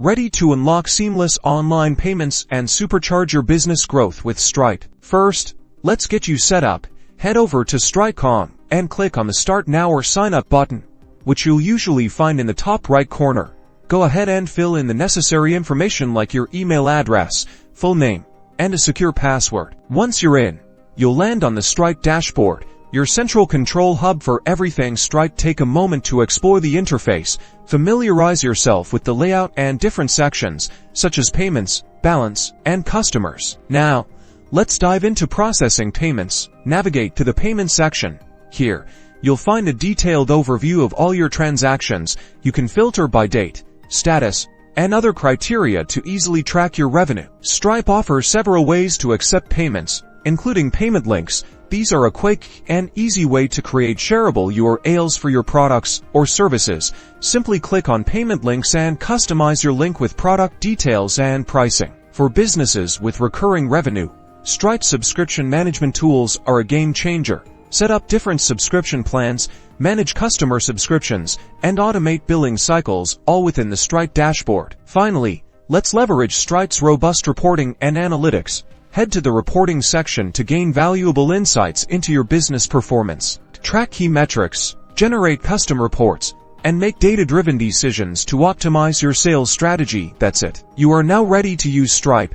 Ready to unlock seamless online payments and supercharge your business growth with Stripe? First, let's get you set up. Head over to Stripe.com and click on the Start Now or Sign Up button, which you'll usually find in the top right corner. Go ahead and fill in the necessary information like your email address, full name, and a secure password. Once you're in, you'll land on the Stripe dashboard, your central control hub for everything Stripe. Take a moment to explore the interface, familiarize yourself with the layout and different sections, such as payments, balance, and customers. Now, let's dive into processing payments. Navigate to the Payments section. Here, you'll find a detailed overview of all your transactions. You can filter by date, status, and other criteria to easily track your revenue. Stripe offers several ways to accept payments, including payment links. These are a quick and easy way to create shareable URLs for your products or services. Simply click on payment links and customize your link with product details and pricing. For businesses with recurring revenue, Stripe subscription management tools are a game changer. Set up different subscription plans, manage customer subscriptions, and automate billing cycles, all within the Stripe dashboard. Finally, let's leverage Stripe's robust reporting and analytics. Head to the reporting section to gain valuable insights into your business performance. Track key metrics, generate custom reports, and make data-driven decisions to optimize your sales strategy. That's it. You are now ready to use Stripe.